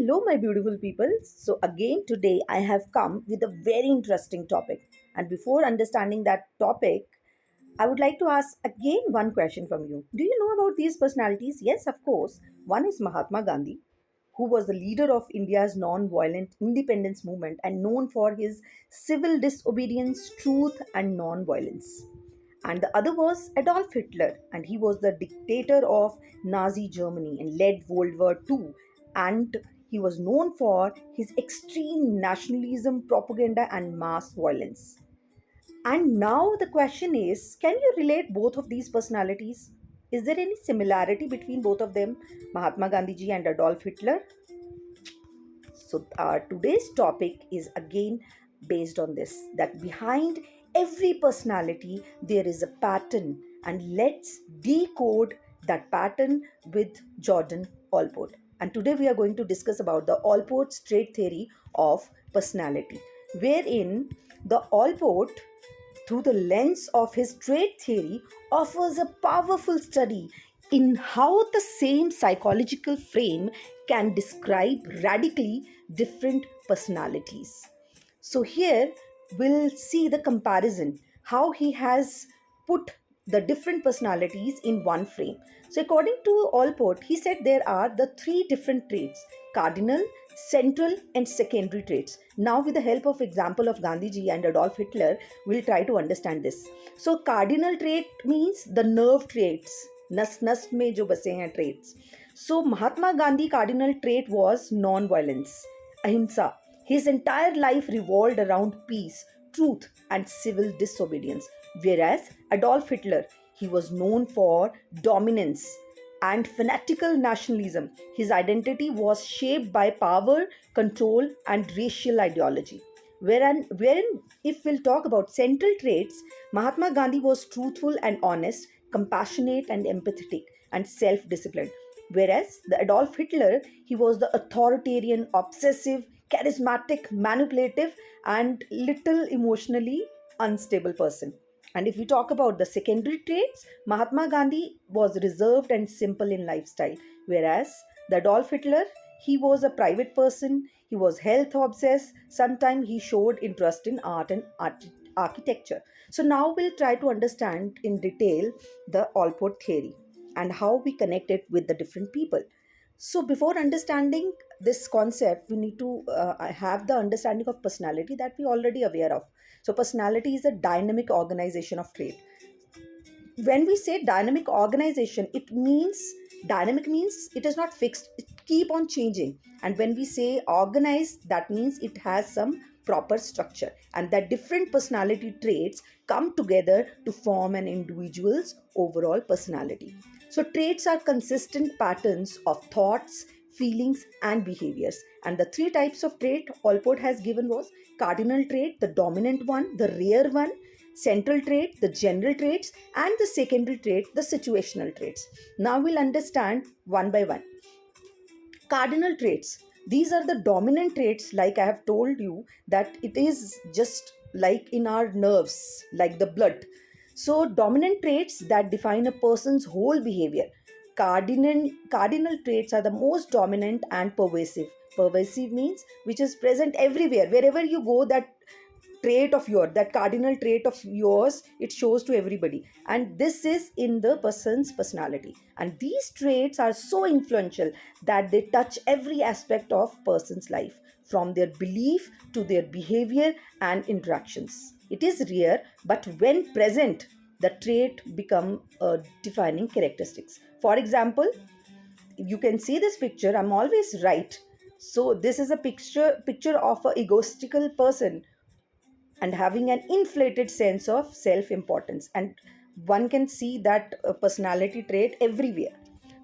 Hello, my beautiful people. So, again, today I have come with a very interesting topic. And before understanding that topic, I would like to ask again one question from you. Do you know about these personalities? Yes, of course. One is Mahatma Gandhi, who was the leader of India's non violent independence movement and known for his civil disobedience, truth, and non violence. And the other was Adolf Hitler, and he was the dictator of Nazi Germany and led World War II. And he was known for his extreme nationalism, propaganda, and mass violence. And now the question is, can you relate both of these personalities? Is there any similarity between both of them, Mahatma Gandhi ji and Adolf Hitler? So, our today's topic is again based on this, that behind every personality there is a pattern, and let's decode that pattern with Jordan Allport. And today we are going to discuss about the Allport's trait theory of personality, wherein the Allport, through the lens of his trait theory, offers a powerful study in how the same psychological frame can describe radically different personalities. So, here we'll see the comparison, how he has put the different personalities in one frame. So, according to Allport, he said there are the three different traits: cardinal, central, and secondary traits. Now, with the help of example of Gandhiji and Adolf Hitler, we'll try to understand this. So, cardinal trait means the nerve traits, नस नस में जो बसे हैं traits. So, Mahatma Gandhi cardinal trait was non-violence, ahimsa. His entire life revolved around peace, truth, and civil disobedience. Whereas Adolf Hitler, he was known for dominance and fanatical nationalism. His identity was shaped by power, control, and racial ideology. Wherein, if we'll talk about central traits, Mahatma Gandhi was truthful and honest, compassionate and empathetic, and self disciplined. Whereas the Adolf Hitler, he was the authoritarian, obsessive, charismatic, manipulative, and little emotionally unstable person. And if we talk about the secondary traits, Mahatma Gandhi was reserved and simple in lifestyle, whereas the Adolf Hitler, he was a private person, he was health obsessed, sometimes he showed interest in art and architecture. So now we'll try to understand in detail the Allport theory and how we connect it with the different people. So before understanding this concept, we need to have the understanding of personality that we already aware of. So personality is a dynamic organization of trait. When we say dynamic organization, it means dynamic means it is not fixed, it keep on changing. And when we say organized, that means it has some proper structure, and that different personality traits come together to form an individual's overall personality. So traits are consistent patterns of thoughts, feelings, and behaviors. And the three types of trait Allport has given was cardinal trait, the dominant one, the rare one, central trait, the general traits, and the secondary trait, the situational traits. Now we'll understand one by one. Cardinal traits. These are the dominant traits, like I have told you, that it is just like in our nerves, like the blood. So, dominant traits that define a person's whole behavior. Cardinal traits are the most dominant and pervasive. Pervasive means which is present everywhere. Wherever you go, that trait of yours, that cardinal trait of yours, it shows to everybody. And this is in the person's personality. And these traits are so influential that they touch every aspect of person's life, from their belief to their behavior and interactions. It is rare, but when present, the trait become a defining characteristics. For example, you can see this picture, I'm always right. So this is a picture of a egotistical person and having an inflated sense of self importance, and one can see that personality trait everywhere.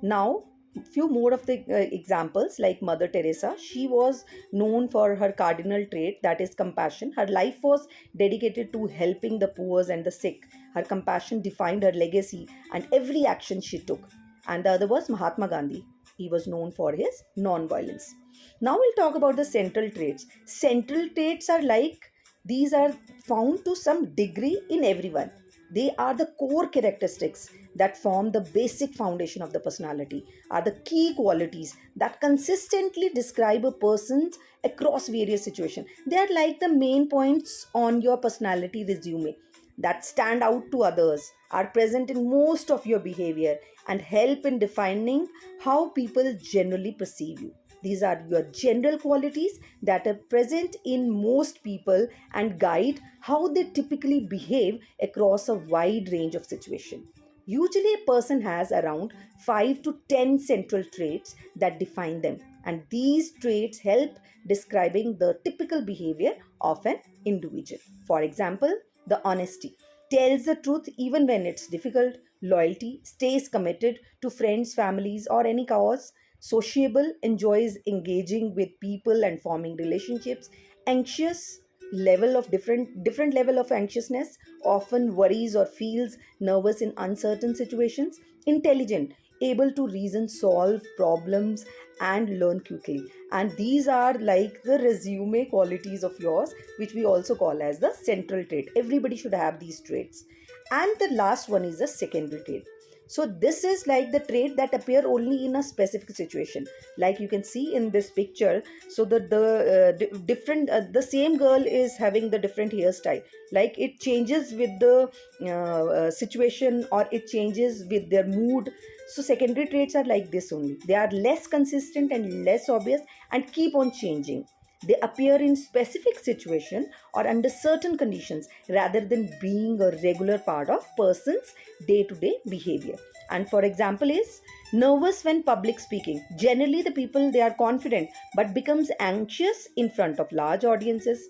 Now, few more of the examples, like Mother Teresa, she was known for her cardinal trait, that is compassion. Her life was dedicated to helping the poor and the sick. Her compassion defined her legacy and every action she took. And the other was Mahatma Gandhi. He was known for his non-violence. Now we'll talk about the central traits. Central traits are like, these are found to some degree in everyone. They are the core characteristics that form the basic foundation of the personality are the key qualities that consistently describe a person across various situations. They are like the main points on your personality resume that stand out to others, are present in most of your behavior, and help in defining how people generally perceive you. These are your general qualities that are present in most people and guide how they typically behave across a wide range of situations. Usually, a person has around 5 to 10 central traits that define them, and these traits help describing the typical behavior of an individual. For example, the honesty tells the truth even when it's difficult. Loyalty stays committed to friends, families, or any cause. Sociable enjoys engaging with people and forming relationships. Anxious level of different level of anxiousness, often worries or feels nervous in uncertain situations. Intelligent, able to reason, solve problems, and learn quickly. And these are like the resume qualities of yours, which we also call as the central trait. Everybody should have these traits. And the last one is the secondary trait. So this is like the trait that appear only in a specific situation, like you can see in this picture. So different the same girl is having the different hairstyle, like it changes with the situation, or it changes with their mood. So secondary traits are like this only. They are less consistent and less obvious and keep on changing. They appear in specific situation or under certain conditions rather than being a regular part of person's day-to-day behavior. And for example is nervous when public speaking. Generally the people, they are confident but becomes anxious in front of large audiences.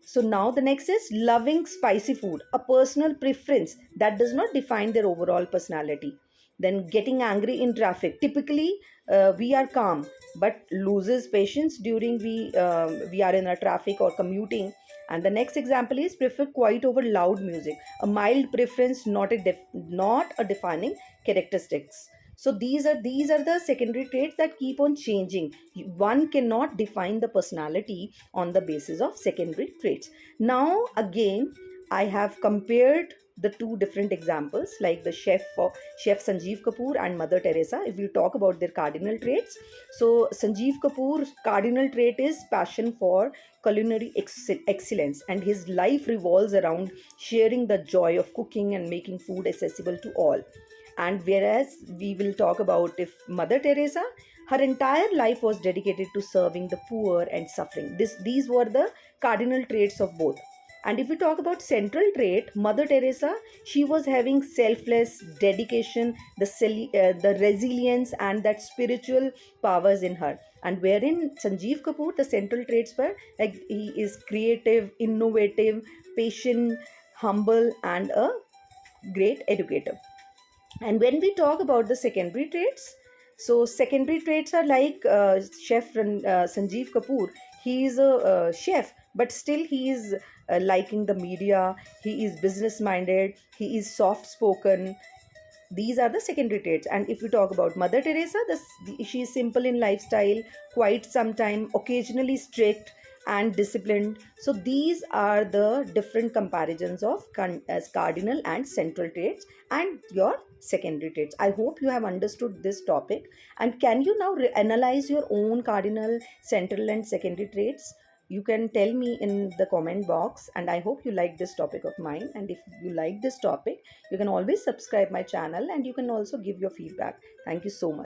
So now the next is loving spicy food, a personal preference that does not define their overall personality. Then getting angry in traffic. Typically, we are calm but loses patience during we are in a traffic or commuting. And the next example is prefer quiet over loud music, a mild preference, not a defining characteristics. So these are the secondary traits that keep on changing. One cannot define the personality on the basis of secondary traits. Now, again, I have compared the two different examples, like the chef Sanjeev Kapoor and Mother Teresa. If we talk about their cardinal traits, so Sanjeev Kapoor's cardinal trait is passion for culinary excellence, and his life revolves around sharing the joy of cooking and making food accessible to all. And whereas we will talk about if Mother Teresa, her entire life was dedicated to serving the poor and suffering. These were the cardinal traits of both. And if we talk about central trait, Mother Teresa, she was having selfless dedication, the resilience, and that spiritual powers in her. And wherein Sanjeev Kapoor, the central traits were like he is creative, innovative, patient, humble, and a great educator. And when we talk about the secondary traits, so secondary traits are like Sanjeev Kapoor. He is a chef, but still he is liking the media. He is business minded. He is soft spoken. These are the secondary traits. And if we talk about Mother Teresa, she is simple in lifestyle, quite sometime, occasionally strict and disciplined. So these are the different comparisons of as cardinal and central traits and your secondary traits. I hope you have understood this topic. And can you now analyze your own cardinal, central, and secondary traits? You can tell me in the comment box. And I hope you like this topic of mine. And if you like this topic, you can always subscribe my channel, and you can also give your feedback. Thank you so much.